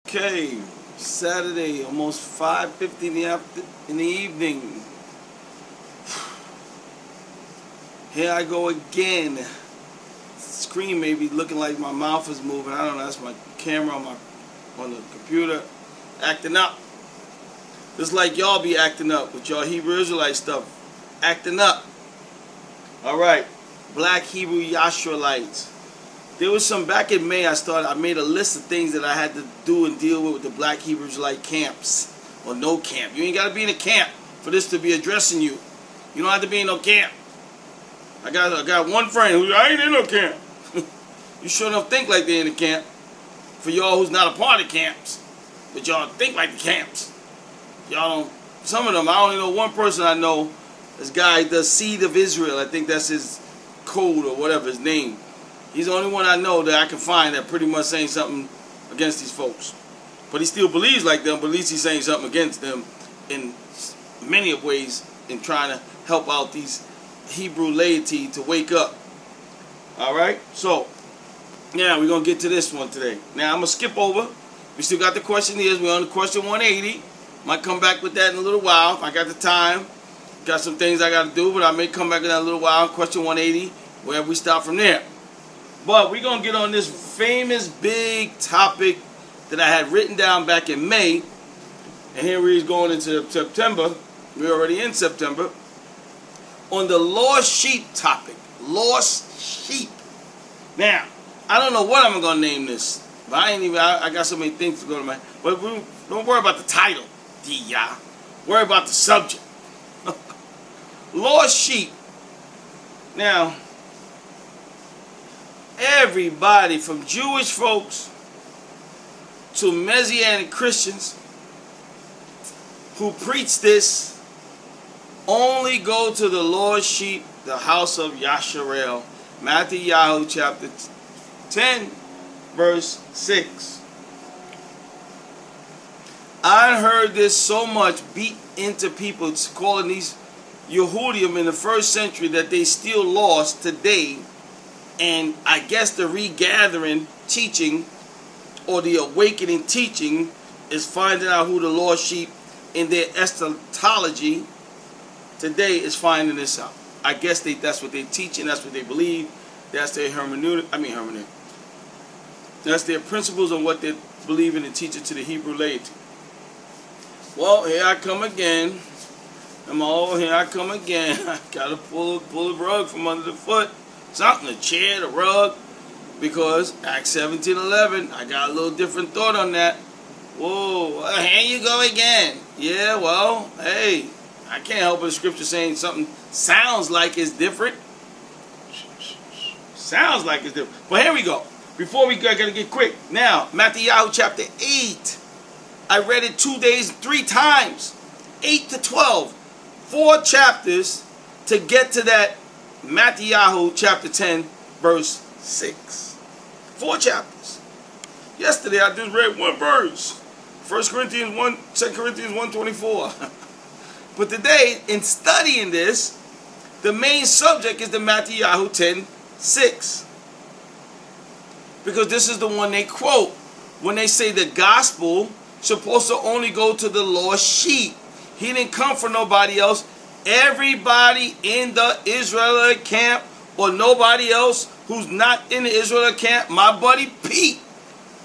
Okay, Saturday, almost 5:50 in the evening. Here I go again. Screen may be looking like my mouth is moving. I don't know. That's my camera on the computer acting up. Just like y'all be acting up with y'all Hebrew Israelite stuff, acting up. All right, Black Hebrew YAHSHARALITEs. There was some back in May. I made a list of things that I had to do and deal with the Black Hebrew Israelite camps or no camp. You ain't got to be in a camp for this to be addressing you. You don't have to be in no camp. I got one friend who I ain't in no camp. You sure enough think like they're in the camp. For y'all who's not a part of camps, but y'all think like the camps. Y'all don't. Some of them, I only know one person I know. This guy does Seed of Israel. I think that's his code or whatever his name. He's the only one I know that I can find that pretty much saying something against these folks. But he still believes like them, but at least he's saying something against them in many of ways in trying to help out these Hebrew laity to wake up. Alright? So, now we're going to get to this one today. Now, I'm going to skip over. We still got the questionnaires. We're on the question 180. Might come back with that in a little while if I got the time. Got some things I got to do, but I may come back in that in a little while. Question 180, where we start from there. But we're going to get on this famous big topic that I had written down back in May. And here we're going into September. We're already in September. On the lost sheep topic. Lost sheep. Now, I don't know what I'm going to name this. But I got so many things to go to my... But don't worry about the title. Worry about the subject. Lost sheep. Now... everybody from Jewish folks to Messianic Christians who preach this only go to the lost sheep, the house of Yasharel. Matthew chapter 10, verse 6. I heard this so much beat into people calling these Yehudim in the first century that they still lost today. And I guess the regathering teaching or the awakening teaching is finding out who the lost sheep in their eschatology today is finding this out. I guess that's what they teach and that's what they believe. That's their hermeneutic. That's their principles on what they believe in and teach it to the Hebrew laity. Well, here I come again. Here I come again. I gotta pull the rug from under the foot. Something, a chair, the rug, because Acts 17:11, I got a little different thought on that. Whoa, well, here you go again. Yeah, well, hey, I can't help but the scripture saying something sounds like it's different. Sounds like it's different. But here we go. Before we go, I gotta get quick. Now, Matthew chapter 8. I read it 2 days, 3 times. 8 to 12. 4 chapters to get to that Matthew chapter 10, verse 6. 4 chapters. Yesterday I just read 1 verse. 1 Corinthians 1, 2 Corinthians 1:24. But today, in studying this, the main subject is the Matthew 10:6. Because this is the one they quote when they say the gospel supposed to only go to the lost sheep. He didn't come for nobody else. Everybody in the Israelite camp or nobody else who's not in the Israelite camp, my buddy Pete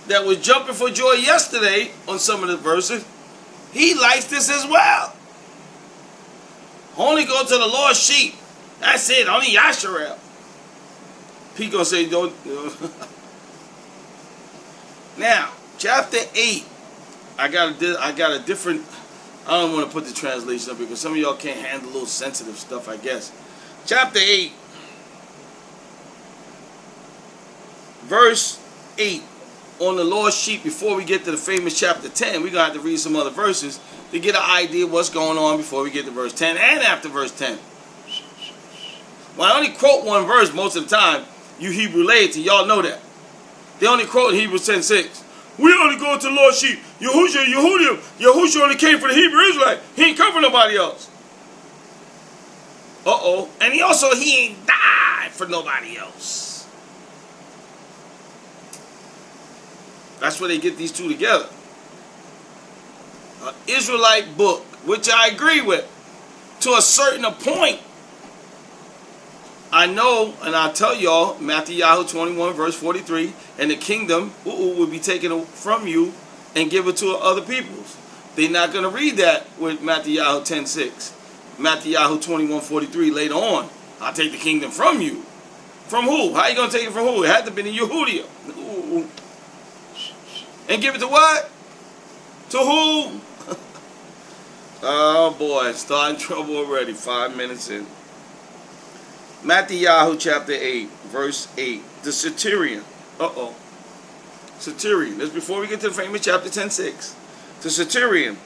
that was jumping for joy yesterday on some of the verses, he likes this as well. Only go to the lost sheep. That's it. Only Yasharel. Pete gonna say don't. Now, chapter 8. I got a different. I don't want to put the translation up because some of y'all can't handle a little sensitive stuff, I guess. Chapter 8, verse 8, on the lost sheep. Before we get to the famous chapter 10, we're going to have to read some other verses to get an idea of what's going on before we get to verse 10 and after verse 10. When I only quote 1 verse most of the time, you Hebrew laity, y'all know that. They only quote Hebrews 10:6. We only go to the lost sheep. Yahushua only came for the Hebrew Israelite. He ain't come for nobody else. Uh-oh. And he ain't died for nobody else. That's where they get these two together. an Israelite book, which I agree with, to a certain point. I know, and I'll tell y'all, Matthew 21, verse 43, and the kingdom will be taken from you and given to other peoples. They're not going to read that with Matthew 10:6. Matthew 21:43 later on. I'll take the kingdom from you. From who? How you going to take it from who? It had to be in Yehudia. And give it to what? To who? Oh boy, starting trouble already. 5 minutes in. Matthew chapter 8, verse 8. The centurion. Centurion. That's before we get to the famous chapter 10:6. The centurion.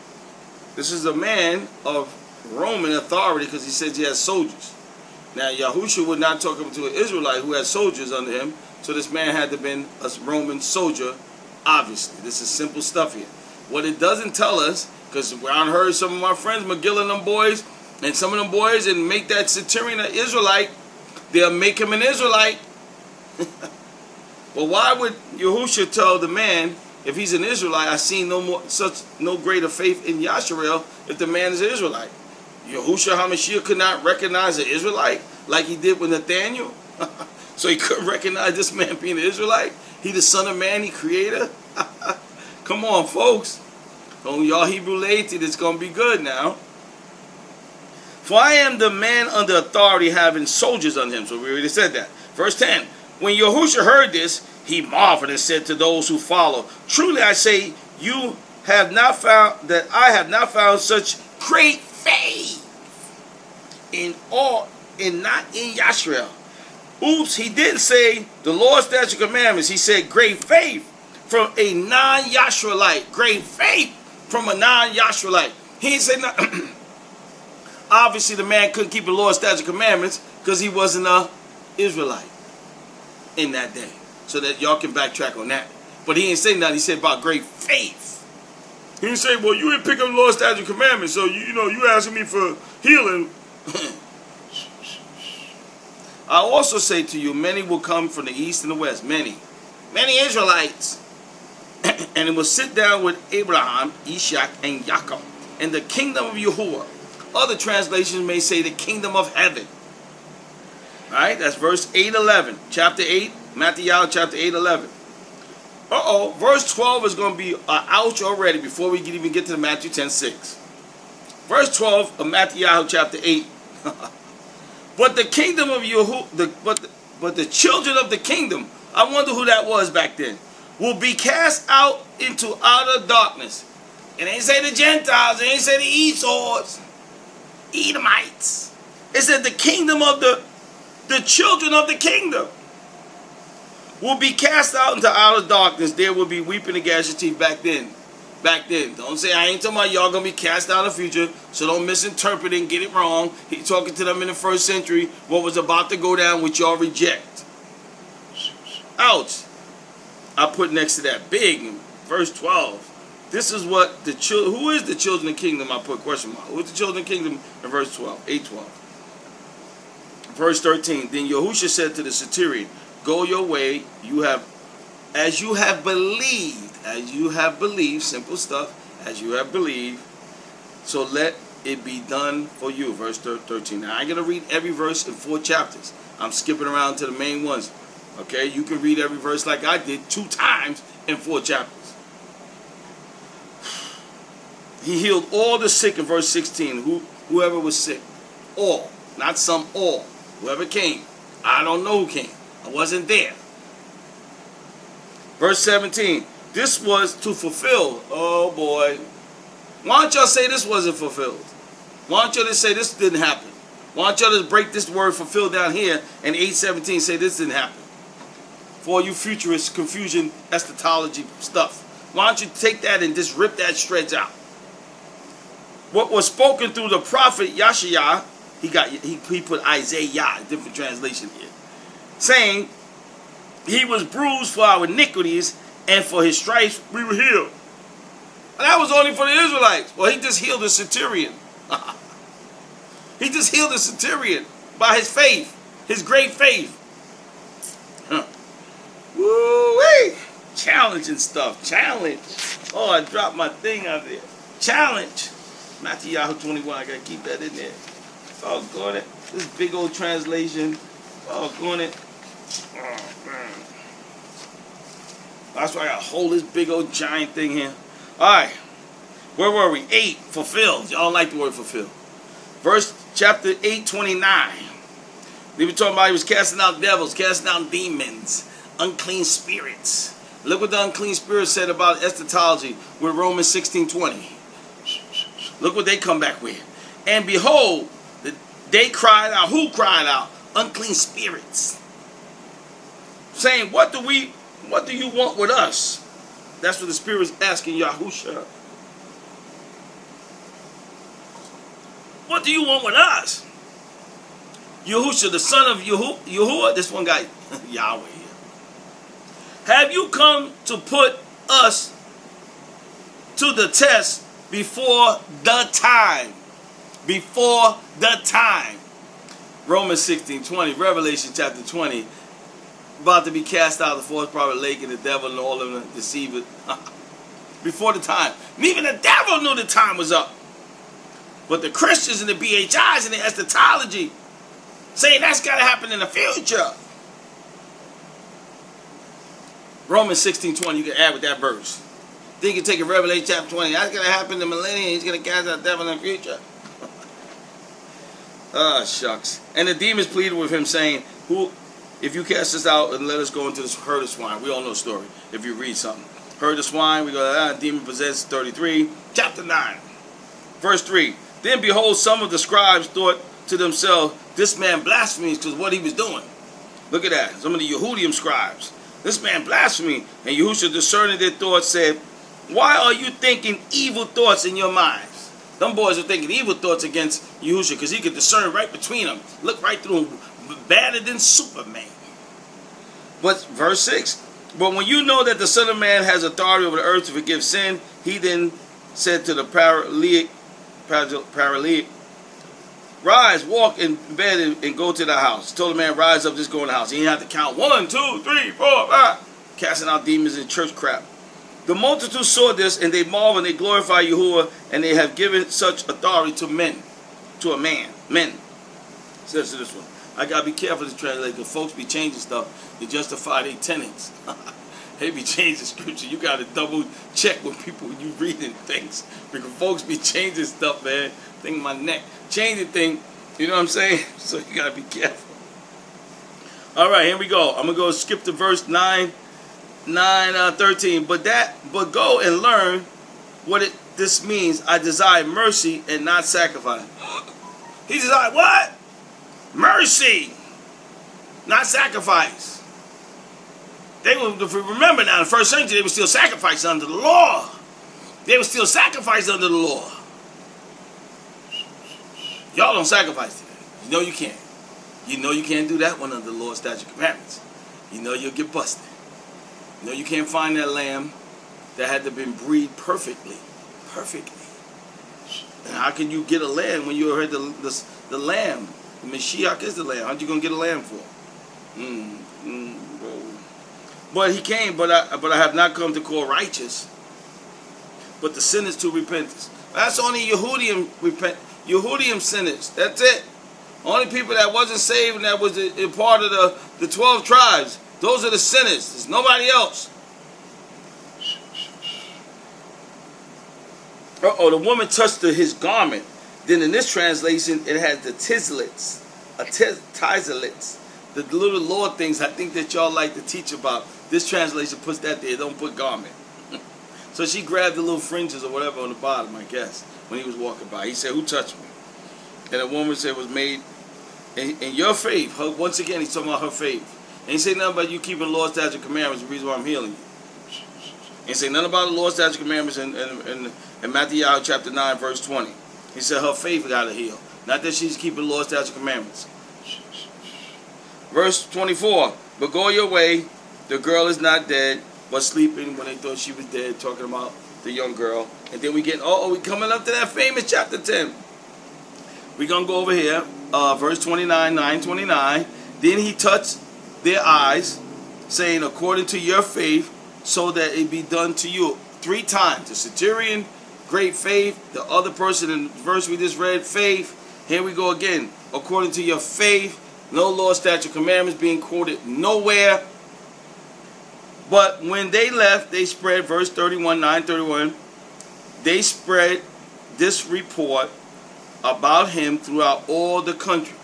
This is a man of Roman authority because he says he has soldiers. Now, Yahushua would not talk to an Israelite who had soldiers under him, so this man had to have been a Roman soldier, obviously. This is simple stuff here. What it doesn't tell us, because I heard some of my friends, McGill and them boys, and some of them boys, and make that centurion an Israelite, they'll make him an Israelite. But why would Yahushua tell the man, if he's an Israelite, I see no greater faith in Yasharel if the man is an Israelite? Yahushua HaMashiach could not recognize an Israelite like he did with Nathaniel. So he couldn't recognize this man being an Israelite. He the son of man, he creator. Come on, folks. On y'all Hebrew laity, it's going to be good now. For I am the man under authority having soldiers on him. So we already said that. Verse 10. When Yahushua heard this, he marveled and said to those who follow, truly I say, you have not found that I have not found such great faith in all, and not in Yasharel. Oops, he didn't say the Lord's statute commandments. He said great faith from a non-Yasharelite. Great faith from a non-Yasharelite. He didn't say nothing. Obviously, the man couldn't keep the Lord's statute commandments because he wasn't an Israelite in that day. So that y'all can backtrack on that. But he didn't say nothing. He said about great faith. He didn't say, well, you didn't pick up the Lord's statute commandments, so you asking me for healing. I also say to you, many will come from the east and the west. Many Israelites. And it will sit down with Abraham, Ishak, and Yaakov in the kingdom of Yahuwah. Other translations may say the kingdom of heaven. Alright, that's verse 8:11. Chapter 8, Matthew chapter 8:11. Verse 12 is going to be ouch already before we can even get to the Matthew 10:6. Verse 12 of Matthew chapter 8. But the kingdom of but the children of the kingdom, I wonder who that was back then, will be cast out into outer darkness. It ain't say the Gentiles, it ain't say the Esau's, Edomites. It said the kingdom of the children of the kingdom will be cast out into outer darkness. There will be weeping and gnashing of teeth back then. Back then. Don't say I ain't talking about y'all gonna be cast out in the future, so don't misinterpret it and get it wrong. He's talking to them in the first century, what was about to go down, which y'all reject. Ouch. I put next to that big verse 12. This is what the children, who is the children of the kingdom? I put question mark. Who is the children of the kingdom in verse 12? 8:12. Verse 13. Then Yahushua said to the centurion, go your way, as you have believed, simple stuff, as you have believed, so let it be done for you. Verse 13. Now, I ain't going to read every verse in 4 chapters. I'm skipping around to the main ones. Okay, you can read every verse like I did 2 times in 4 chapters. He healed all the sick in verse 16. Whoever was sick. All. Not some, all. Whoever came. I don't know who came. I wasn't there. Verse 17. This was to fulfill. Oh boy. Why don't y'all say this wasn't fulfilled? Why don't y'all just say this didn't happen? Why don't y'all just break this word fulfilled down here and 8:17 say this didn't happen? For all you futurist confusion eschatology stuff. Why don't you take that and just rip that shreds out? What was spoken through the prophet Yahshua, he put Isaiah, different translation here, saying, he was bruised for our iniquities, and for his stripes we were healed. And that was only for the Israelites. Well, he just healed the centurion. He just healed the centurion by his faith, his great faith. Woo-wee! Challenging stuff. Challenge. Oh, I dropped my thing out there. challenge. Matthew Yahoo 21, I gotta keep that in there. Oh, going it. This big old translation. Oh, going it. Oh, man. That's why I gotta hold this big old giant thing here. Alright. Where were we? 8, fulfilled. Y'all like the word fulfilled. Verse chapter 8:29. We were talking about he was casting out devils, casting out demons, unclean spirits. Look what the unclean spirit said about eschatology with Romans 16:20. Look what they come back with. And behold, they cried out. Who cried out? Unclean spirits. Saying, what do you want with us? That's what the spirit is asking Yahusha. What do you want with us? Yahusha, the son of Yahuwah, this one guy, Yahweh here. Have you come to put us to the test before the time? Before the time. Romans 16:20, Revelation chapter 20, about to be cast out of the false prophet lake and the devil and all of them deceived. Before the time. And even the devil knew the time was up. But the Christians and the BHIs and the eschatology saying that's got to happen in the future. Romans 16:20, you can add with that verse. Then you can take a Revelation chapter 20. That's going to happen in the millennium. He's going to cast out the devil in the future. Ah, shucks. And the demons pleaded with him, saying, if you cast us out and let us go into this herd of swine. We all know the story if you read something. Herd of swine, we go, demon possessed, 33. Chapter 9, verse 3. Then behold, some of the scribes thought to themselves, this man blasphemes because what he was doing. Look at that. Some of the Yehudim scribes. This man blasphemed. And Yahushua, discerning their thoughts, said, why are you thinking evil thoughts in your minds? Them boys are thinking evil thoughts against Yahushua because he could discern right between them. Look right through them. Better than Superman. But verse 6. But when you know that the Son of Man has authority over the earth to forgive sin, he then said to the paralytic, rise, walk in bed and go to the house. He told the man, rise up, just go in the house. He didn't have to count 1, 2, 3, 4, 5. Casting out demons and church crap. The multitude saw this, and they marveled, and they glorified Yahuwah, and they have given such authority to men. To a man. Men. Says to this one. I got to be careful this translation, because folks be changing stuff to justify their tenets. They be changing scripture. You got to double check with people when you reading things. Because folks be changing stuff, man. Thing my neck. Changing thing. You know what I'm saying? So you got to be careful. All right, here we go. I'm going to go skip to verse 13. But go and learn what this means. I desire mercy and not sacrifice. He desired what? Mercy, not sacrifice. They were, if we remember now, in the first century, they were still sacrificing under the law. They were still sacrificing under the law. Y'all don't sacrifice today. You know you can't. You know you can't do that one under the Lord's statute commandments. You know you'll get busted. You know you can't find that lamb that had to been bred perfectly. Perfectly. And how can you get a lamb when you heard the lamb? The Mashiach is the lamb. How'd you gonna get a lamb for? But he came, but I have not come to call righteous, but the sinners to repentance. That's only Yehudim sinners. That's it. Only people that wasn't saved and that was a part of the 12 tribes. Those are the sinners. There's nobody else. The woman touched his garment. Then in this translation, it has the tislets, the little Lord things I think that y'all like to teach about. This translation puts that there. Don't put garment. So she grabbed the little fringes or whatever on the bottom, I guess, when he was walking by. He said, who touched me? And the woman said, was made in your faith. Once again, he's talking about her faith. And he said nothing about you keeping the Lord's statute commandments, the reason why I'm healing you. He said nothing about the Lord's statute commandments in Matthew chapter 9, verse 20. He said her faith got to heal. Not that she's keeping the Lord's statute commandments. Verse 24. But go your way. The girl is not dead, but sleeping when they thought she was dead. Talking about the young girl. And then we get, we coming up to that famous chapter 10. We're going to go over here. Verse 29, 9:29. Then he touched their eyes, saying, according to your faith, so that it be done to you. 3 times. The centurion great faith. The other person in the verse we just read, faith. Here we go again. According to your faith, no law, statute, commandments being quoted nowhere. But when they left, they spread, verse 31, 931, they spread this report about him throughout all the country.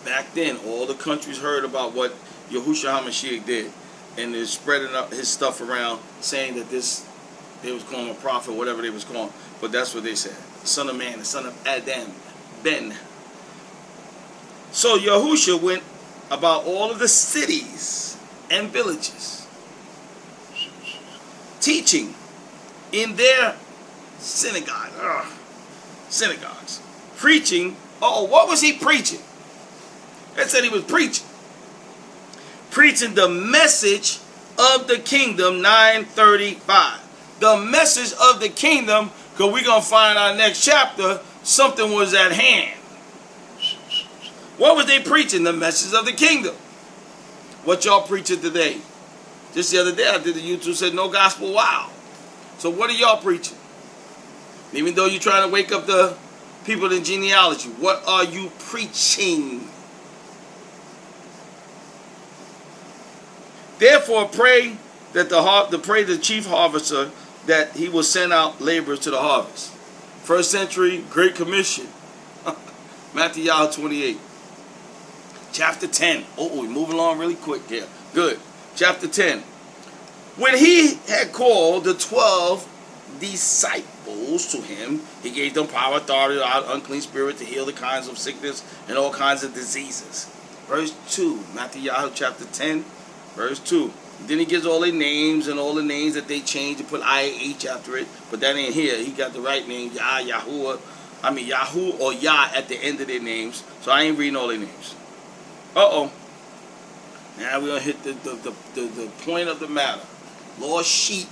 Back then, all the countries heard about what Yahushua HaMashiach did. And they're spreading up his stuff around, saying that they was calling him a prophet, whatever they was calling. But that's what they said. The son of man, the son of Adam, Ben. So Yahushua went about all of the cities and villages, teaching in their synagogues, preaching. Oh, what was he preaching? They said he was preaching the message of the kingdom. 935. The message of the kingdom, because we're going to find our next chapter, something was at hand. What was they preaching? The message of the kingdom. What y'all preaching today? Just the other day I did the YouTube, said no gospel, wow. So what are y'all preaching? Even though you're trying to wake up the people in genealogy, what are you preaching? Therefore pray that the chief harvester, that he will send out laborers to the harvest. First century, Great Commission. Matthew 28. Chapter 10. Oh, we're moving along really quick here. Good. Chapter 10. When he had called the 12 disciples to him, he gave them power, authority out unclean spirit to heal the kinds of sickness and all kinds of diseases. Verse 2. Matthew chapter 10, verse 2. Then he gives all their names and all the names that they changed and put IH after it. But that ain't here. He got the right name. Yahu or Yah at the end of their names. So I ain't reading all their names. Uh-oh. Now we're going to hit the point of the matter. Lost sheep.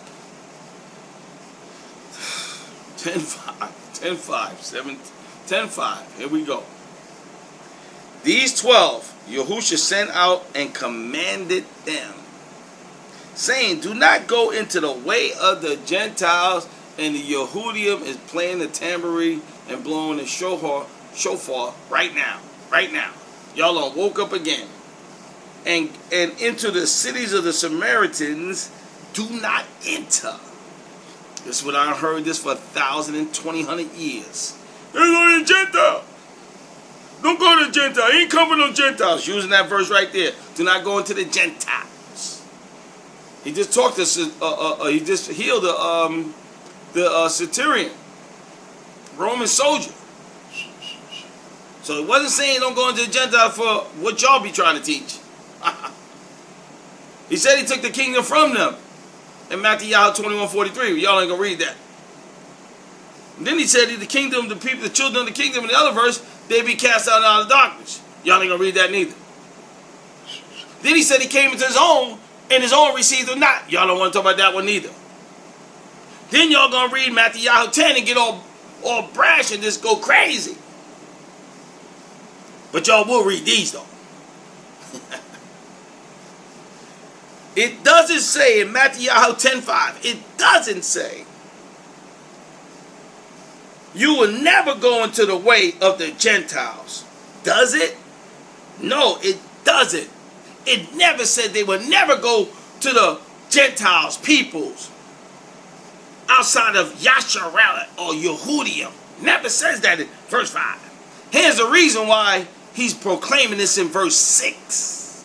10:5. Here we go. These 12, Yahushua sent out and commanded them, saying, do not go into the way of the Gentiles. And the Yehudim is playing the tambourine and blowing the shofar right now. Right now. Y'all done woke up again. And into the cities of the Samaritans do not enter. This is what I heard this for 1,200 years. They're going to Gentiles. Don't go to the Gentiles. He ain't coming to Gentiles. Using that verse right there. Do not go into the Gentiles. He just talked to, he just healed the centurion, Roman soldier. So it wasn't saying don't go into the Gentiles for what y'all be trying to teach. He said he took the kingdom from them in Matthew 21:43. Y'all ain't gonna read that. And then he said the kingdom, the people, the children of the kingdom in the other verse, they be cast out of darkness. Y'all ain't gonna read that neither. Then he said he came into his own, and his own received him not. Y'all don't want to talk about that one neither. Then y'all gonna read Matthew 10 and get all brash and just go crazy. But y'all will read these though. It doesn't say in Matthew 10:5, it doesn't say you will never go into the way of the Gentiles. Does it? No, it doesn't. It never said they would never go to the Gentiles, peoples, outside of YAHSHARALITES or Yehudim. Never says that in verse 5. Here's the reason why he's proclaiming this in verse 6.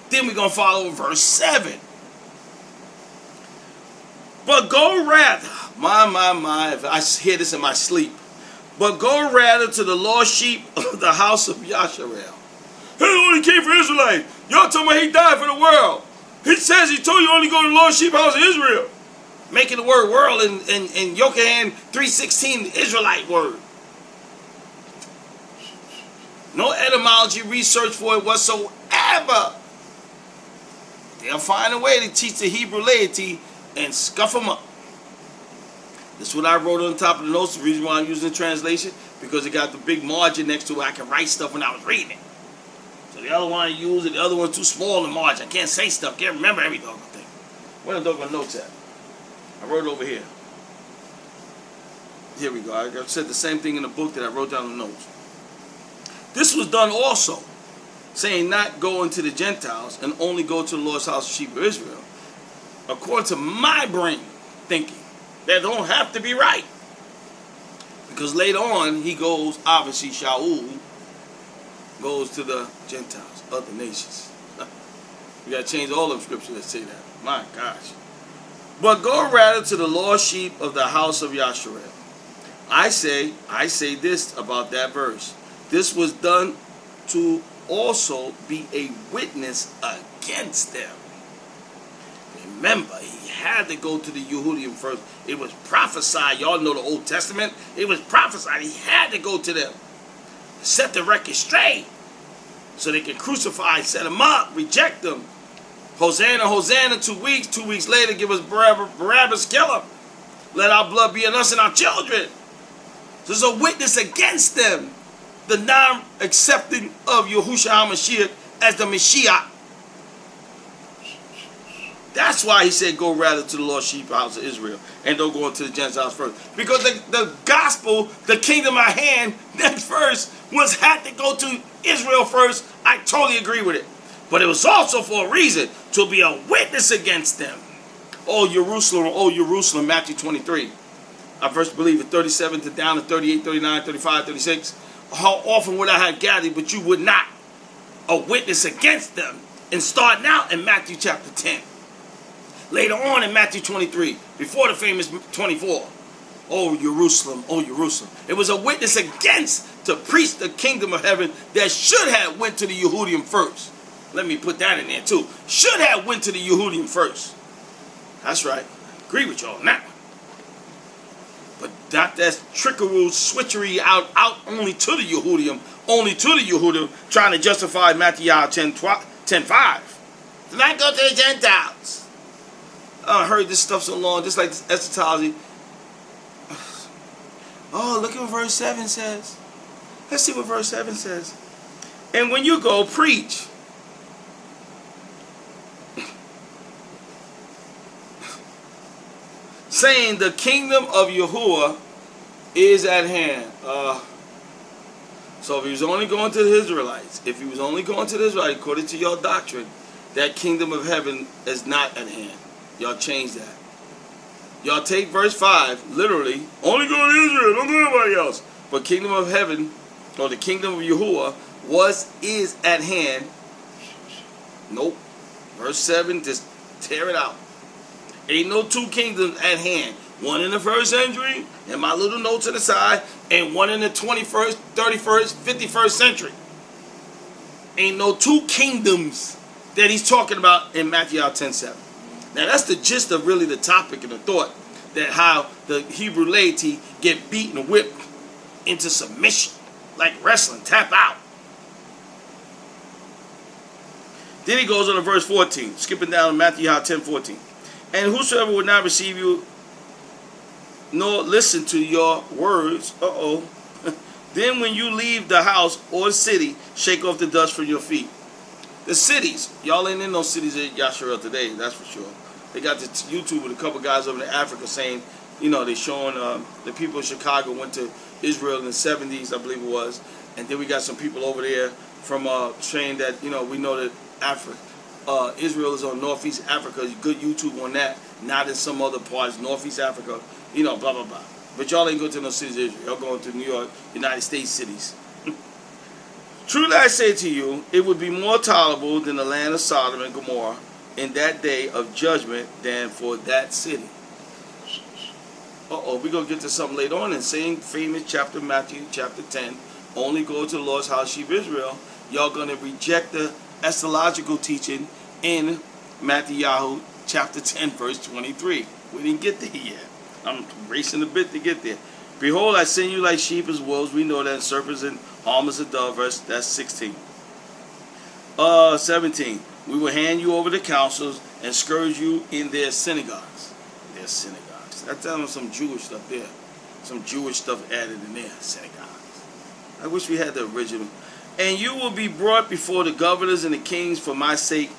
Then we're going to follow verse 7. But go rather, my, if I hear this in my sleep, but go rather to the lost sheep of the house of Yasharel. He only came for Israelites. Y'all talking about he died for the world. He says he told you only go to the lost sheep house of Israel. Making the word world in Yochanan 3:16 Israelite word. No etymology research for it whatsoever. They'll find a way to teach the Hebrew laity and scuff them up. This is what I wrote on top of the notes. The reason why I'm using the translation, because it got the big margin next to it. I can write stuff when I was reading it. So the other one I use it, the other one's too small in margin. I can't say stuff, can't remember every doggone thing. Where the doggone notes at? I wrote it over here. Here we go. I said the same thing in the book that I wrote down in the notes. This was done also, saying not go into the Gentiles and only go to the Lord's house of sheep of Israel, according to my brain thinking. That don't have to be right. Because later on, he goes, obviously, Shaul goes to the Gentiles, other nations. You got to change all them scriptures that say that. My gosh. But go rather to the lost sheep of the house of Yasharel. I say this about that verse. This was done to also be a witness against them. Remember, he had to go to the Yehudim first. It was prophesied. Y'all know the Old Testament. It was prophesied. He had to go to them. Set the record straight. So they can crucify, set them up, reject them. Hosanna, Hosanna, 2 weeks. 2 weeks later, give us Barabbas, kill him. Let our blood be in us and our children. So there's a witness against them. The non-accepting of Yahushua HaMashiach as the Mashiach. That's why he said, go rather to the lost sheep house of Israel and don't go into the Gentiles first. Because the gospel, the kingdom at hand, that first had to go to Israel first. I totally agree with it. But it was also for a reason, to be a witness against them. Oh, Jerusalem, Matthew 23. I first believe it 37 to down to 38, 39, 35, 36. How often would I have gathered, but you would not? A witness against them. And starting out in Matthew chapter 10. Later on in Matthew 23, before the famous 24. Oh, Jerusalem, oh, Jerusalem. It was a witness against to preach the kingdom of heaven that should have went to the Yehudim first. Let me put that in there too. Should have went to the Yehudim first. That's right. I agree with y'all on that one. But not that trickery, switchery out only to the Yehudim, trying to justify Matthew 10:5. Do not go to the Gentiles. I heard this stuff so long, just like this eschatology. Oh, look at what verse 7 says. Let's see what verse 7 says. And when you go, preach. Saying the kingdom of Yahuwah is at hand. So if he was only going to the Israelites, according to your doctrine, that kingdom of heaven is not at hand. Y'all change that. Y'all take verse 5, literally, only go to Israel, don't go to anybody else. But kingdom of heaven, or the kingdom of Yahuwah, is at hand. Nope. Verse 7, just tear it out. Ain't no two kingdoms at hand. One in the first century, and my little notes to the side, and one in the 21st, 31st, 51st century. Ain't no two kingdoms that he's talking about in Matthew 10:7. Now that's the gist of really the topic and the thought, that how the Hebrew laity get beaten and whipped into submission, like wrestling, tap out. Then he goes on to verse 14, skipping down to Matthew 10:14. And whosoever would not receive you, nor listen to your words, then when you leave the house or city, shake off the dust from your feet. The cities, y'all ain't in those cities at Yasharel today, that's for sure. They got this YouTube with a couple guys over in Africa saying, they showing the people in Chicago went to Israel in the 70s, I believe it was. And then we got some people over there from saying that, we know that Israel is on Northeast Africa. Good YouTube on that. Not in some other parts, Northeast Africa, blah, blah, blah. But y'all ain't going to no cities of Israel. Y'all going to New York, United States cities. Truly I say to you, it would be more tolerable than the land of Sodom and Gomorrah in that day of judgment than for that city. We're going to get to something later on in the same famous chapter, Matthew chapter 10. Only go to the Lord's house, sheep Israel. Y'all going to reject the eschatological teaching in Matthew chapter 10, verse 23. We didn't get there yet. I'm racing a bit to get there. Behold, I send you like sheep as wolves. We know that serpents and harm as a dove. That's 16. 17. We will hand you over to councils and scourge you in their synagogues. That's telling some Jewish stuff there. Some Jewish stuff added in there. Synagogues. I wish we had the original. And you will be brought before the governors and the kings for my sake,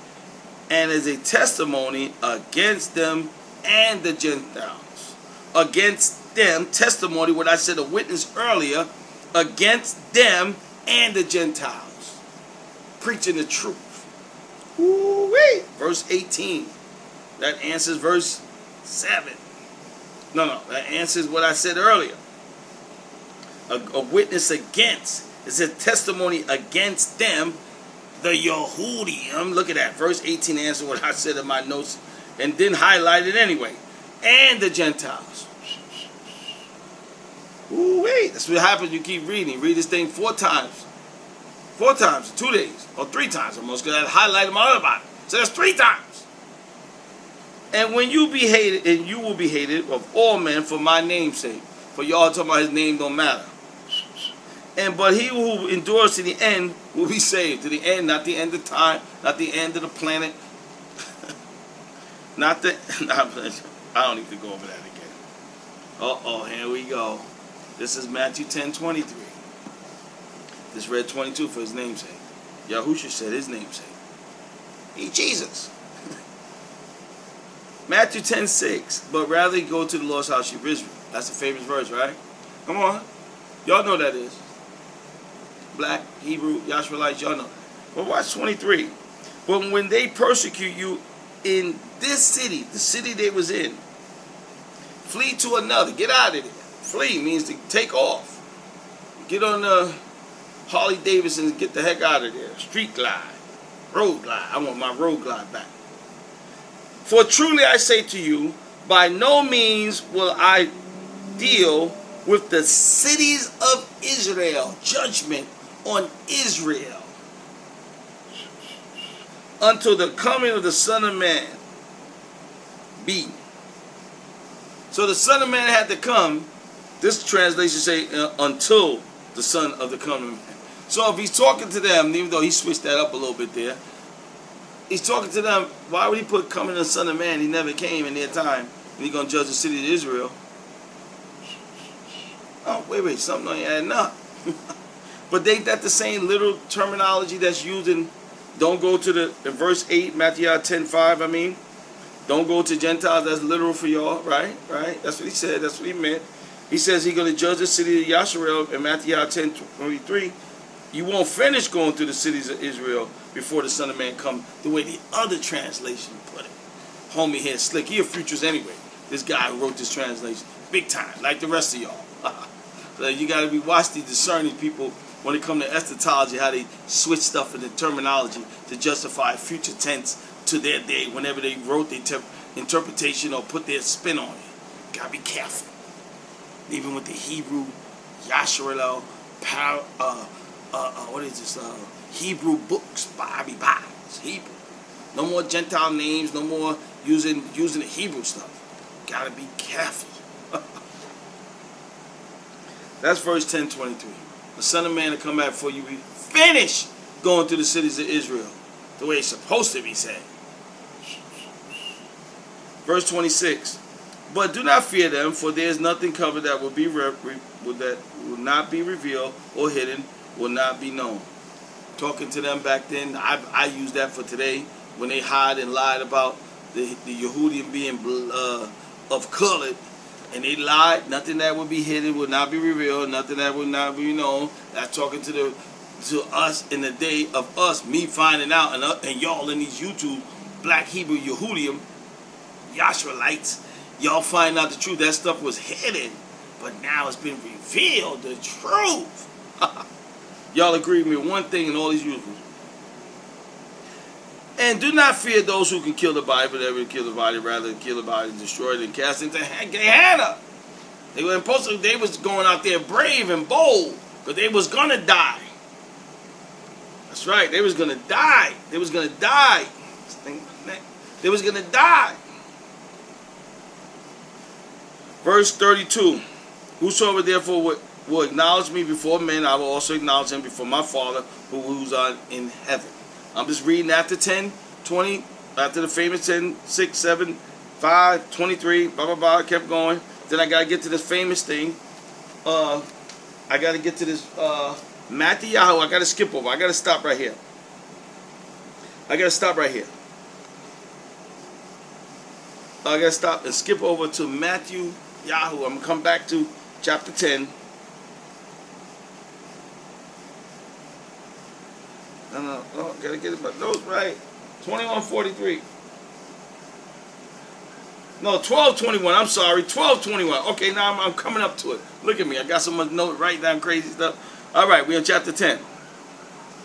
and as a testimony against them and the Gentiles. Against them testimony, what I said, a witness earlier, against them and the Gentiles. Preaching the truth. Woo-wee. Verse 18. That answers verse 7. No, that answers what I said earlier. A witness against. It says testimony against them, the Yehudim. Look at that. Verse 18 answers what I said in my notes and didn't highlight it anyway. And the Gentiles. Ooh, wait. That's what happens. You keep reading. Read this thing 4 times. 4 times in 2 days. Or 3 times almost. Because I highlighted my other Bible. So that's 3 times. And when you be hated, and you will be hated of all men for my name's sake. For y'all talking about his name don't matter. But he who endures to the end will be saved. To the end, not the end of time, not the end of the planet. Not the... I don't need to go over that again. Uh-oh, here we go. This is Matthew 10:23. This read 22 for his namesake. Yahusha said his namesake. He's Jesus. Matthew 10:6. But rather go to the lost house of Israel. That's the famous verse, right? Come on. Y'all know that is. Black, Hebrew, YAHSHARALITES, y'all know. But watch 23. But when they persecute you in this city, the city they was in, flee to another. Get out of there. Flee means to take off. Get on the Harley Davidson and get the heck out of there. Street glide. Road glide. I want my road glide back. For truly I say to you, by no means will I deal with the cities of Israel. Judgment on Israel. Until the coming of the Son of Man be. So the Son of Man had to come. This translation say until the Son of the coming man. So if he's talking to them, even though he switched that up a little bit there, he's talking to them. Why would he put coming the Son of Man? He never came in their time, and he's gonna judge the city of Israel. Oh wait, something ain't adding up. But ain't that the same literal terminology that's used in? Don't go to the in verse 8, Matthew 10:5. I mean, don't go to Gentiles. That's literal for y'all, right? Right. That's what he said. That's what he meant. He says he's going to judge the city of Yasharel in Matthew 10:23. You won't finish going through the cities of Israel before the Son of Man come. The way the other translation put it. Homie here, slick. He a futures anyway. This guy who wrote this translation, big time, like the rest of y'all. So you got to be watching, discerning people. When it comes to eschatology, how they switch stuff in the terminology to justify future tense to their day whenever they wrote their interpretation or put their spin on it. Gotta be careful. Even with the Hebrew, Yasharel, what is this? Hebrew books, Bobby Bibles, Hebrew. No more Gentile names, no more using the Hebrew stuff. Gotta be careful. That's verse 10:23. The Son of Man to come back for you. We finish going through the cities of Israel the way it's supposed to be said. Verse 26. But do not fear them, for there is nothing covered that will not be revealed or hidden, will not be known. Talking to them back then, I use that for today when they hide and lied about the Yehudim being of color. And they lied. Nothing that would be hidden would not be revealed. Nothing that would not be known. That's talking to us in the day of us, me finding out, and y'all in these YouTube Black Hebrew Yehudim, YAHSHARALITES, y'all find out the truth. That stuff was hidden, but now it's been revealed. The truth. Y'all agree with me one thing in all these YouTubers. And do not fear those who can kill the body, but they will kill the body, rather kill the body and destroy it and cast into Gehenna. They was going out there brave and bold, but they was gonna die. That's right, they was gonna die. They was gonna die. They was gonna die. Verse 32. Whosoever therefore will acknowledge me before men, I will also acknowledge him before my Father who's in heaven. I'm just reading after 10, 20, after the famous 10, 6, 7, 5, 23, blah, blah, blah, kept going. Then I got to get to this famous thing. I got to get to this Matthew. I got to skip over. I got to stop right here. I got to stop right here. I got to stop and skip over to Matthew Yahoo. I'm going to come back to chapter 10. No, gotta get my notes right. 21:43. No, 12:21. I'm sorry, 12:21. Okay, now I'm coming up to it. Look at me. I got so much note writing down crazy stuff. All right, we're in chapter 10.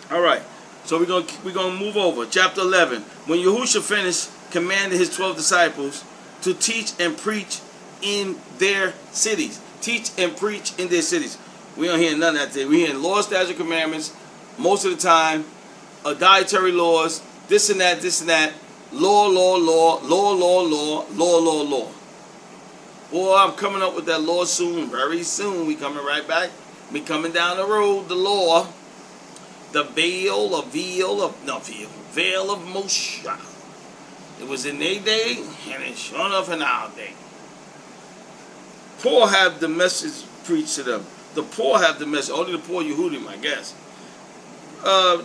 All right, so we're gonna move over. Chapter 11. When Yahushua finished, commanded his 12 disciples to teach and preach in their cities. Teach and preach in their cities. We don't hear none of that today. We hear laws, statutes, commandments most of the time. Dietary laws, this and that, this and that. Law. Boy, I'm coming up with that law soon, very soon. We coming right back. We coming down the road, the law. The veil of Moshe. It was in their day, and it's sure enough in our day. Poor have the message preached to them. The poor have the message. Only the poor Yehudim, I guess.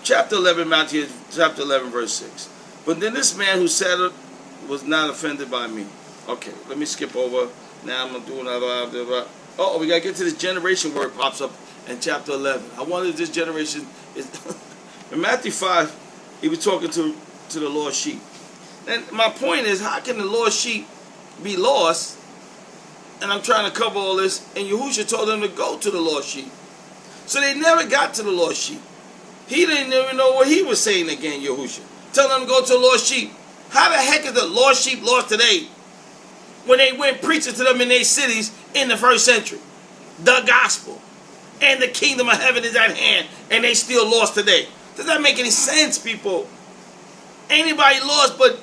Chapter 11, Matthew, chapter 11, verse 6. But then this man who sat up was not offended by me. Okay, let me skip over. Now I'm going to do another. Oh, we got to get to this generation where it pops up in chapter 11. I wonder if this generation is... In Matthew 5, he was talking to the lost sheep. And my point is, how can the lost sheep be lost? And I'm trying to cover all this. And Yahushua told them to go to the lost sheep. So they never got to the lost sheep. He didn't even know what he was saying again, Yahushua. Tell them to go to the lost sheep. How the heck is the lost sheep lost today when they went preaching to them in their cities in the first century? The gospel and the kingdom of heaven is at hand, and they still lost today. Does that make any sense, people? Anybody lost but...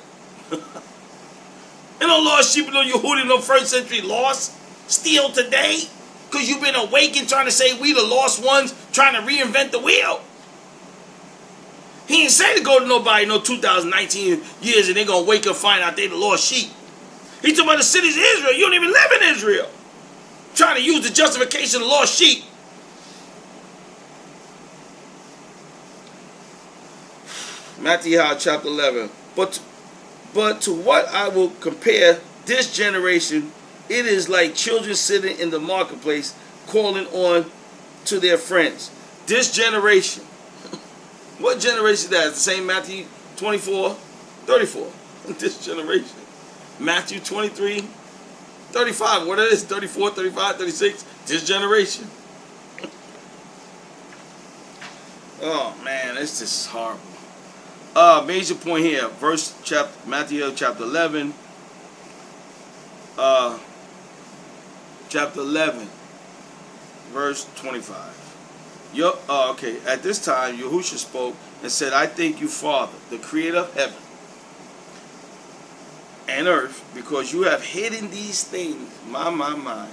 You know, lost sheep, no Yehudim, no first century lost still today? Because you've been awakened trying to say we the lost ones trying to reinvent the wheel. He didn't say to go to nobody no 2019 years and they're going to wake up and find out they the lost sheep. He talking about the cities of Israel. You don't even live in Israel. Trying to use the justification of lost sheep. Matthew chapter 11. But to what I will compare this generation, it is like children sitting in the marketplace calling on to their friends. This generation. What generation is that? It's the same Matthew 24, 34. This generation. Matthew 23, 35. What it is? 34, 35, 36. This generation. Oh, man. It's just horrible. Major point here. Matthew chapter 11. Chapter 11. Verse 25. Okay. At this time, Yahushua spoke and said, I thank you, Father, the creator of heaven and earth, because you have hidden these things, my,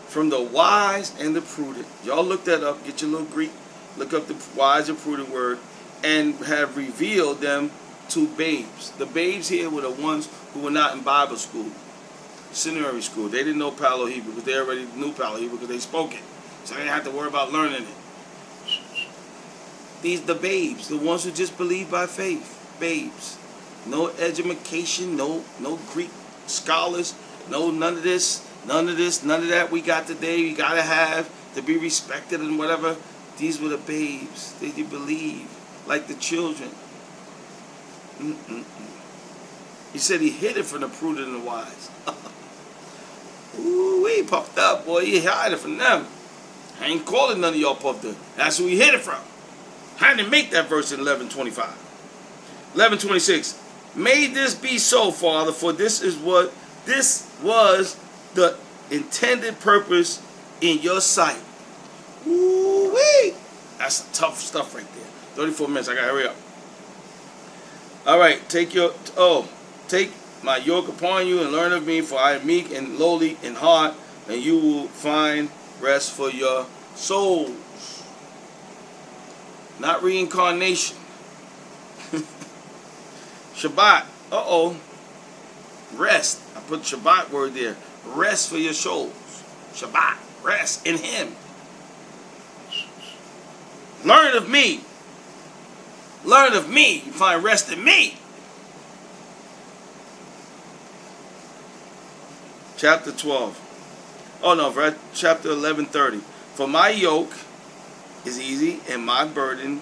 from the wise and the prudent. Y'all look that up. Get your little Greek. Look up the wise and prudent word. And have revealed them to babes. The babes here were the ones who were not in Bible school, seminary school. They didn't know Palo Hebrew because they already knew Palo Hebrew because they spoke it. So they didn't have to worry about learning it. The babes, the ones who just believe by faith. Babes. No education, no Greek scholars, none of this, none of that we got today, we got to have to be respected and whatever. These were the babes. They believe. Like the children. He said he hid it from the prudent and the wise. Ooh, we puffed up, boy. He hid it from them. I ain't calling none of y'all puffed up. That's who he hid it from. I didn't make that verse in 11:25. 11:26. May this be so, Father, for this was the intended purpose in your sight. Ooh, wee. That's tough stuff right there. 34 minutes. I gotta hurry up. All right. Take my yoke upon you and learn of me, for I am meek and lowly in heart, and you will find rest for your souls. Not reincarnation. Shabbat. Rest. I put Shabbat word there. Rest for your souls. Shabbat. Rest in Him. Learn of me. Learn of me. You find rest in me. chapter 12. Oh no, chapter 11:30. For my yoke is easy and my burden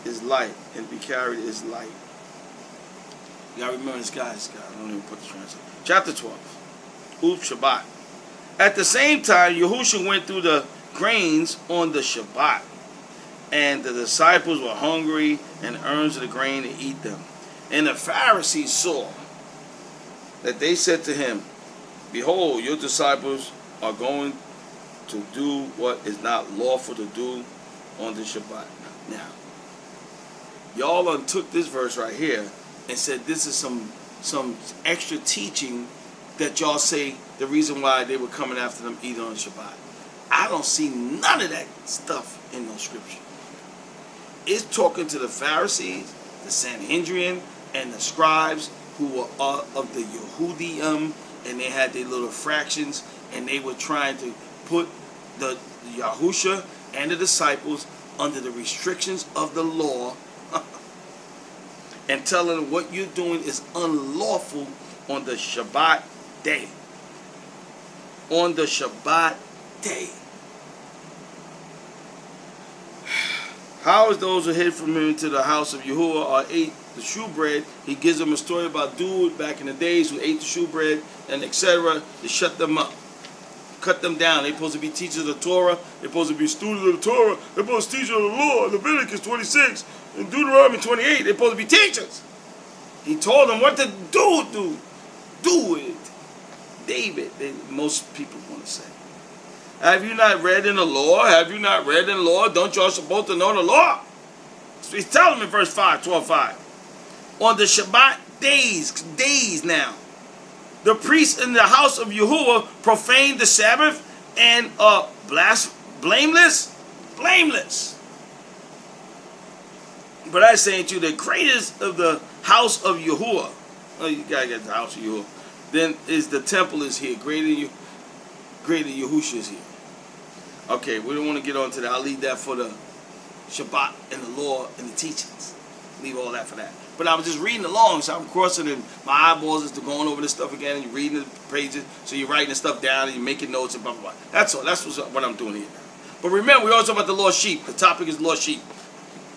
is light, and to be carried is light. You gotta remember this guy. I don't even put the translation. Chapter 12. Shabbat. At the same time, Yahushua went through the grains on the Shabbat, and the disciples were hungry and earned the grain to eat them. And the Pharisees saw that they said to him, behold, your disciples are going to do what is not lawful to do on the Shabbat. Now, y'all took this verse right here and said this is some extra teaching that y'all say the reason why they were coming after them eating on Shabbat. I don't see none of that stuff in no scripture. It's talking to the Pharisees, the Sanhedrin, and the scribes who were of the Yehudim, and they had their little fractions, and they were trying to put the Yahushua and the disciples under the restrictions of the law and telling them what you're doing is unlawful on the Shabbat day. On the Shabbat day. How is those who hid from him into the house of Yahuwah or ate the shewbread? He gives them a story about dude back in the days who ate the shewbread and etc. to shut them up. Cut them down. They're supposed to be teachers of the Torah. They're supposed to be students of the Torah. They're supposed to teach of the law. Leviticus 26 and Deuteronomy 28. They're supposed to be teachers. He told them what to do. Do it. David, most people want to say. Have you not read in the law? Have you not read in the law? Don't y'all supposed to know the law? So he's telling them in verse 5, 12:5. On the Shabbat days now, the priests in the house of Yahuwah profaned the Sabbath and blameless. But I say to you, the greatest of the house of Yahuwah, oh, you gotta get the house of Yahuwah, then is the temple is here. Greater Yahushua is here. Okay, we don't want to get on to that. I'll leave that for the Shabbat and the law and the teachings. Leave all that for that. But I was just reading along, so I'm crossing and my eyeballs is going over this stuff again, and you're reading the pages, so you're writing the stuff down and you're making notes and blah, blah, blah. That's all. That's what I'm doing here now. But remember, we always talk about the lost sheep. The topic is lost sheep.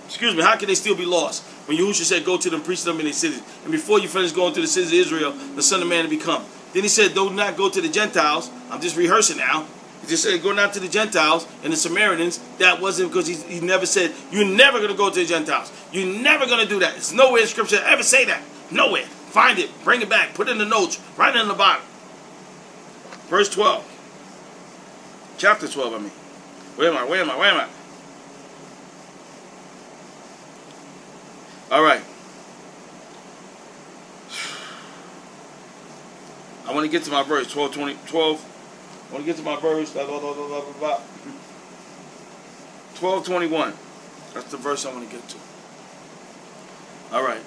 Excuse me, how can they still be lost? When Yahushua said, go to them, preach to them in their cities. And before you finish going to the cities of Israel, the Son of Man to become. Then he said, do not go to the Gentiles. I'm just rehearsing now. He just said, go not to the Gentiles and the Samaritans. That wasn't because he never said, you're never going to go to the Gentiles. You're never going to do that. It's nowhere in Scripture that ever say that. Nowhere. Find it. Bring it back. Put it in the notes. Write it in the bottom. Verse 12. Chapter 12, I mean. Where am I? All right. I want to get to my verse, 12. I want to get to my verse, 12:21. That's the verse I want to get to. All right.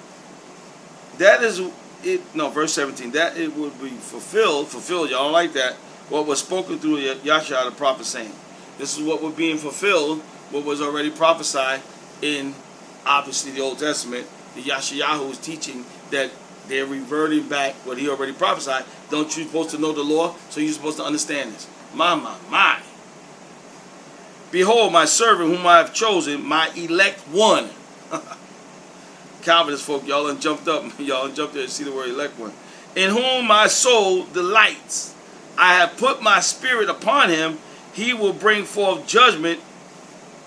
That is it. No, verse 17. That it would be fulfilled. Y'all don't like that. What was spoken through Yahshua the prophet, saying, this is what was being fulfilled. What was already prophesied in, obviously, the Old Testament. The Yahshua was teaching that they're reverting back what he already prophesied. Don't you supposed to know the law? So you're supposed to understand this. My. Behold, my servant whom I have chosen, my elect one. Calvinist folk, y'all done jumped up. Y'all jumped there to see the word elect one. In whom my soul delights. I have put my spirit upon him. He will bring forth judgment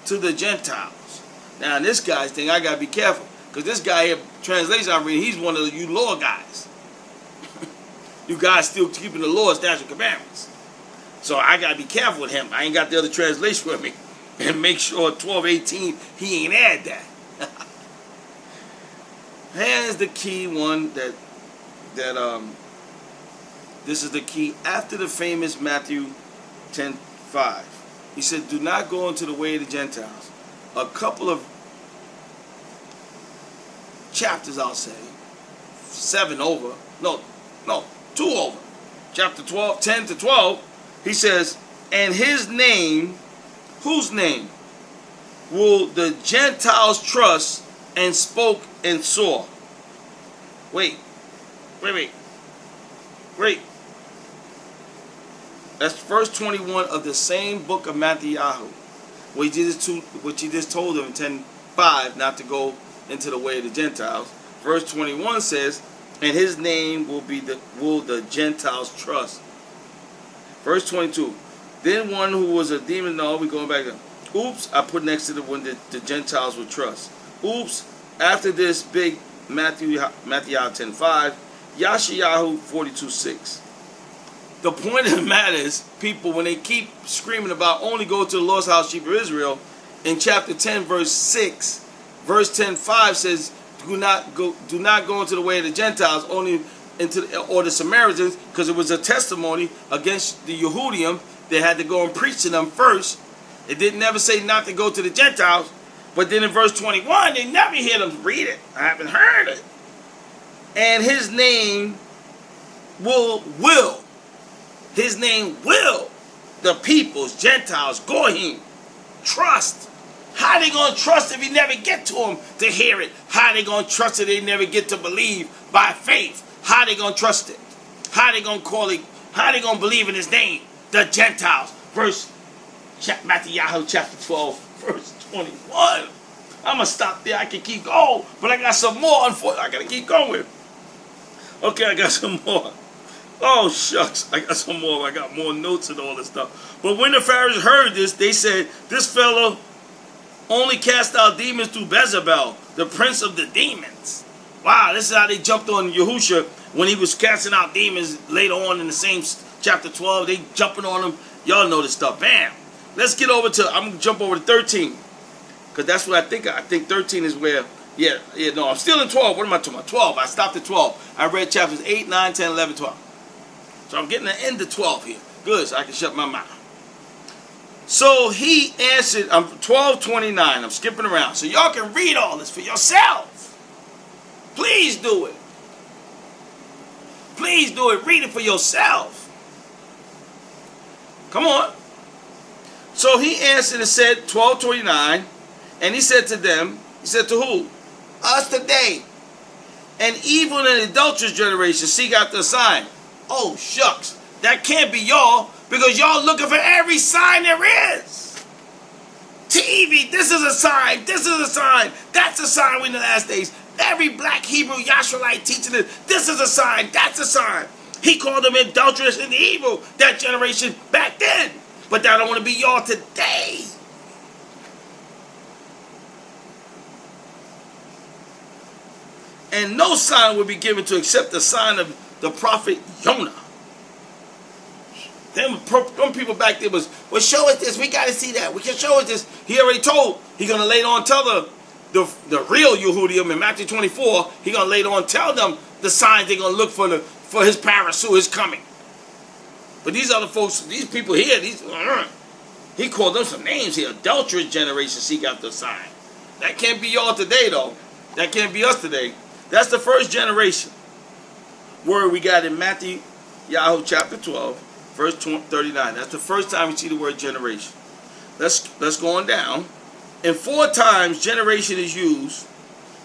to the Gentiles. Now, in this guy's thing, I got to be careful. Because this guy here, translation I'm reading, he's one of you law guys. You guys still keeping the law, statutes, and commandments. So I got to be careful with him. I ain't got the other translation with me. And make sure 12:18, he ain't add that. Here's the key one that this is the key. After the famous Matthew 10:5, he said, do not go into the way of the Gentiles. A couple of chapters, I'll say, 7 over, no, 2 over, chapter 12, 10 to 12, he says, and his name, whose name, will the Gentiles trust and spoke and saw. Wait. Great. That's verse 21 of the same book of Matthew, which he just told them in 10:5 not to go into the way of the Gentiles. Verse 21 says, and his name will the Gentiles trust. Verse 22. Then one who was a demon, no, we're going back there. Oops, I put next to the one that the Gentiles will trust. Oops, after this big Matthew 10:5, Yashayahu 42:6. The point of the matter is, people, when they keep screaming about only go to the lost house sheep of Israel, in chapter 10, verse 6, verse 10:5 says, do not go into the way of the Gentiles, only or the Samaritans, because it was a testimony against the Yehudim. They had to go and preach to them first. It didn't never say not to go to the Gentiles. But then in verse 21, they never hear them read it. I haven't heard it. And his name will. His name will the peoples, Gentiles, Goyim, trust. How they going to trust if you never get to them to hear it? How they going to trust if they never get to believe by faith? How they going to trust it? How they going to call it? How they going to believe in his name? The Gentiles. Matthew chapter 12, verse 21. I'm going to stop there. I can keep going, but I got some more. Unfortunately, I got to keep going. Okay, I got some more. Oh, shucks. I got some more. I got more notes and all this stuff. But when the Pharisees heard this, they said, this fellow only cast out demons through Beelzebul, the prince of the demons. Wow, this is how they jumped on Yahusha when he was casting out demons later on in the same chapter 12. They jumping on him. Y'all know this stuff. Bam. Let's get over to, I'm going to jump over to 13. Because that's what I think. I think 13 is where, no, I'm still in 12. What am I talking about? 12. I stopped at 12. I read chapters 8, 9, 10, 11, 12. So I'm getting the end of 12 here. Good, so I can shut my mouth. So he answered, I'm 12:29. I'm skipping around. So y'all can read all this for yourselves. Please do it. Please do it. Read it for yourself. Come on. So he answered and said, 12:29, and he said to them, he said to who? Us today. An evil and adulterous generation seek after a sign. Oh, shucks. That can't be y'all, because y'all looking for every sign there is. TV, this is a sign. This is a sign. That's a sign in the last days. Every black Hebrew YAHSHARALITE teaching it. This is a sign. That's a sign. He called them adulterous and evil, that generation back then. But that don't want to be y'all today. And no sign will be given to except the sign of the prophet Jonah. Them people back there was, well, show us this. We got to see that. We can show us this. He already told. He going to later on tell the real Yehudim in Matthew 24. He going to later on tell them the signs they're going to look for his parasue is coming. But these other folks, these people here, he called them some names here. Adulterous generation seek after a sign. That can't be y'all today, though. That can't be us today. That's the first generation. Word we got in Matthew, chapter 12, verse 39. That's the first time we see the word generation. Let's go on down. And 4 times generation is used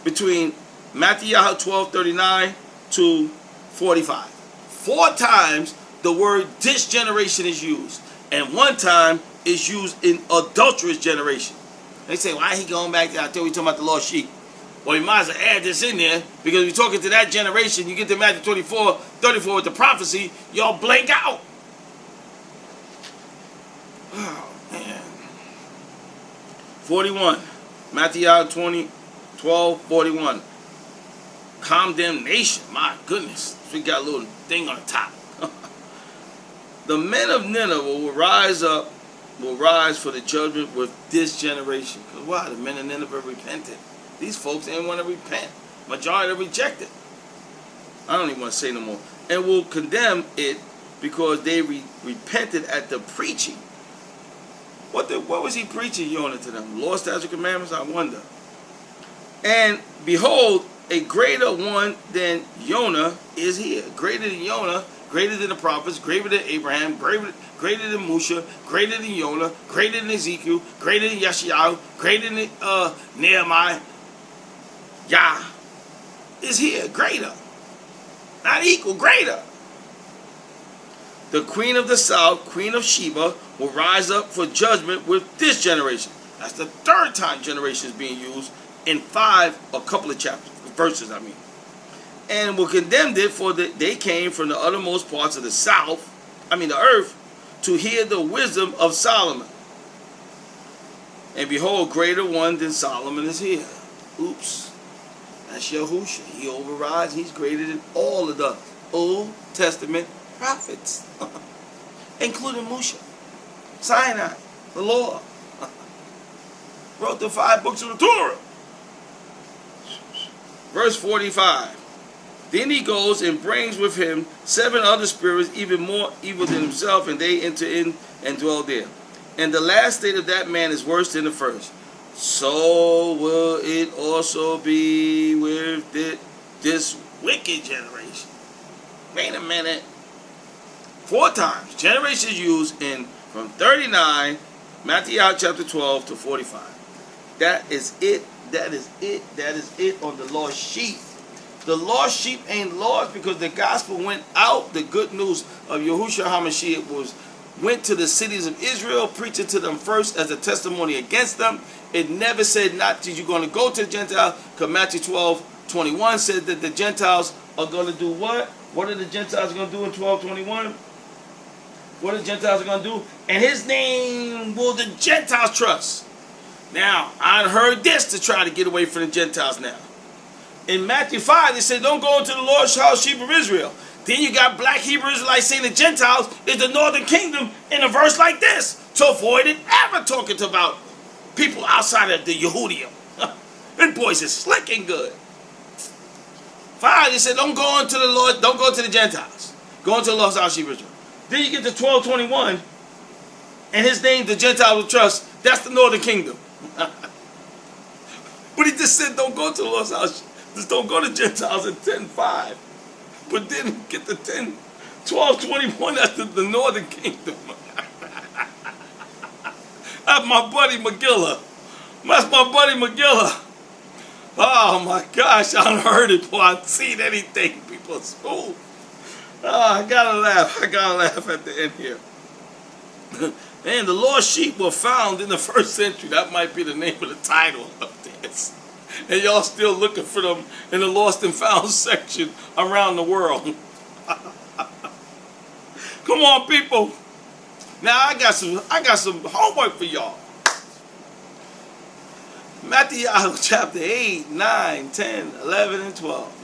between Matthew 12:39 to 45. 4 times the word this generation is used. And 1 time is used in adulterous generation. They say, why he going back there? I thought we talking about the lost sheep. Well, you might as well add this in there, because we're talking to that generation. You get to Matthew 24, 34 with the prophecy, y'all blank out. Oh, man. 41. Matthew 12:41. Condemnation. My goodness. We got a little thing on the top. The men of Nineveh will rise for the judgment with this generation. Because why? The men of Nineveh repented. These folks didn't want to repent. Majority rejected. I don't even want to say no more. And will condemn it because they repented at the preaching. What was he preaching, Jonah, to them? Law, statutes, commandments? I wonder. And behold, a greater one than Jonah is here. Greater than Jonah, greater than the prophets, greater than Abraham, greater than Musa, greater than Jonah, greater than Ezekiel, greater than Yeshayahu, greater than Nehemiah. Yah is here, greater. Not equal, greater. The queen of the south, Queen of Sheba, will rise up for judgment with this generation. That's the third time generation is being used in a couple of chapters, verses, I mean. And will condemn it, for they came from the uttermost parts of the the earth, to hear the wisdom of Solomon. And behold, greater one than Solomon is here. Oops. That's Yahusha. He overrides. He's greater than all of the Old Testament prophets, including Musha, Sinai, the law. Wrote the 5 books of the Torah. Verse 45. Then he goes and brings with him 7 other spirits, even more evil than himself, and they enter in and dwell there. And the last state of that man is worse than the first. So will it also be with this wicked generation. Wait a minute. 4 times. Generations used in from 39, Matthew chapter 12 to 45. That is it. That is it. That is it on the lost sheep. The lost sheep ain't lost because the gospel went out. The good news of Yahushua HaMashiach went to the cities of Israel, preaching to them first as a testimony against them. It never said not that you're going to go to the Gentiles, because Matthew 12:21 said that the Gentiles are going to do what? What are the Gentiles going to do in 12:21? What are the Gentiles going to do? And his name will the Gentiles trust. Now, I heard this to try to get away from the Gentiles now. In Matthew 5, they said, don't go into the Lord's house, sheep of Israel. Then you got black Hebrew Israelites saying the Gentiles is the northern kingdom in a verse like this, to avoid it ever talking about people outside of the Yehudim. And boys is slick and good. 5, they said, don't go into the Lord, don't go to the Gentiles. Go into the Lord's house, sheep of Israel. Then you get to 12:21, and his name, the Gentiles will trust. That's the northern kingdom. But he just said, don't go to the Lord's house. Just don't go to Gentiles at 10:5. But then get to 12:21, that's the northern kingdom. That's my buddy Megillah. That's my buddy Megillah. Oh my gosh, I haven't heard it before. I've seen anything. People smooth. Oh, I gotta laugh at the end here. And the lost sheep were found in the 1st century. That might be the name of the title of this. And y'all still looking for them in the lost and found section around the world. Come on, people. Now I got some homework for y'all. Matthew chapter 8, 9, 10, 11, and 12.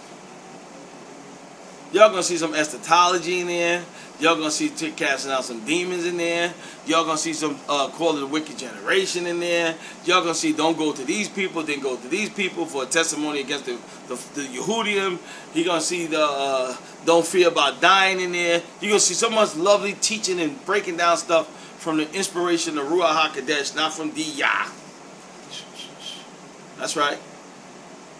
Y'all gonna see some eschatology in there. Y'all gonna see casting out some demons in there. Y'all gonna see some call it the wicked generation in there. Y'all gonna see don't go to these people, then go to these people for a testimony against the Yehudim. You're gonna see the don't fear about dying in there. You're gonna see so much lovely teaching and breaking down stuff from the inspiration of Ruach HaKodesh, not from Yah. That's right.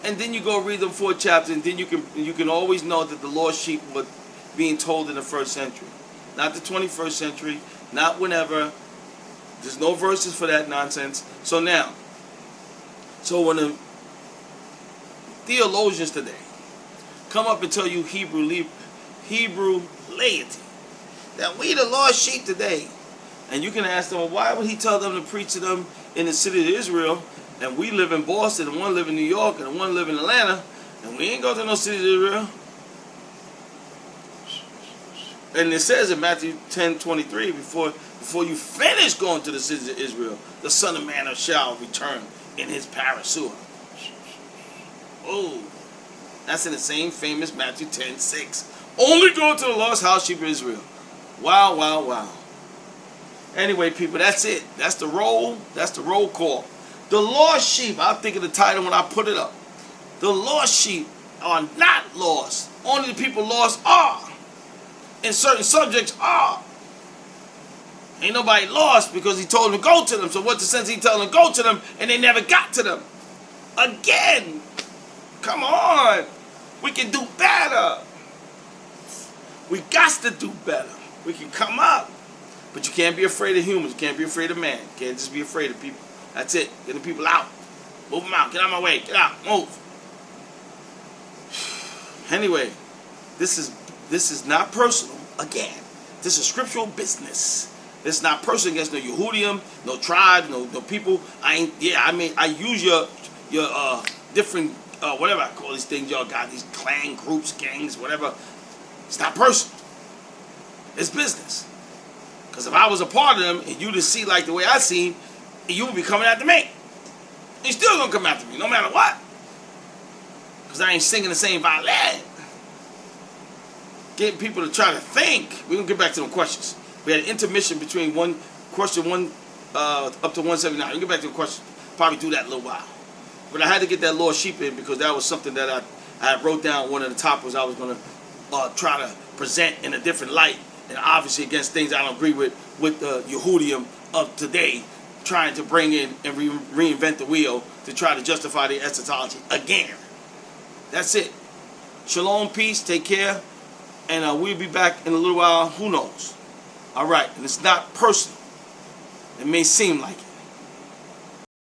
And then you go read them 4 chapters, and then you can always know that the lost sheep were being told in the 1st century, not the 21st century, not whenever. There's no verses for that nonsense. So now, when the theologians today come up and tell you Hebrew laity that we the lost sheep today, and you can ask them, well, why would he tell them to preach to them in the city of Israel? And we live in Boston, and one live in New York, and one live in Atlanta, and we ain't go to no city of Israel. And it says in Matthew 10:23, before you finish going to the cities of Israel, the Son of Man shall return in his parasuah. Oh, that's in the same famous Matthew 10:6. Only go to the lost house sheep of Israel. Wow, wow, wow. Anyway, people, that's it. That's the roll. That's the roll call. The lost sheep, I'll think of the title when I put it up. The lost sheep are not lost. Only the people lost are. And certain subjects are. Ain't nobody lost because he told them to go to them. So what's the sense he telling them to go to them and they never got to them? Again. Come on. We can do better. We got to do better. We can come up. But you can't be afraid of humans. You can't be afraid of man. You can't just be afraid of people. That's it. Get the people out. Move them out. Get out of my way. Get out. Move. Anyway, this is not personal. Again, This is scriptural business. It's not person against no Yehudim, no tribe, no people. I use your different whatever I call these things. Y'all got these clan groups, gangs, whatever. It's not personal. It's business. Because if I was a part of them and you to see like the way I seen, you would be coming after me. You still gonna come after me, no matter what. Because I ain't singing the same violin. Getting people to try to think. We're gonna get back to them questions. We had an intermission between question one up to 179. We'll get back to the question. Probably do that in a little while. But I had to get that Lord Sheep in because that was something that I wrote down. One of the topics I was going to try to present in a different light. And obviously against things I don't agree with the Yehudim of today. Trying to bring in and reinvent the wheel to try to justify their eschatology again. That's it. Shalom, peace, take care. And we'll be back in a little while. Who knows? All right, and it's not personal. It may seem like it.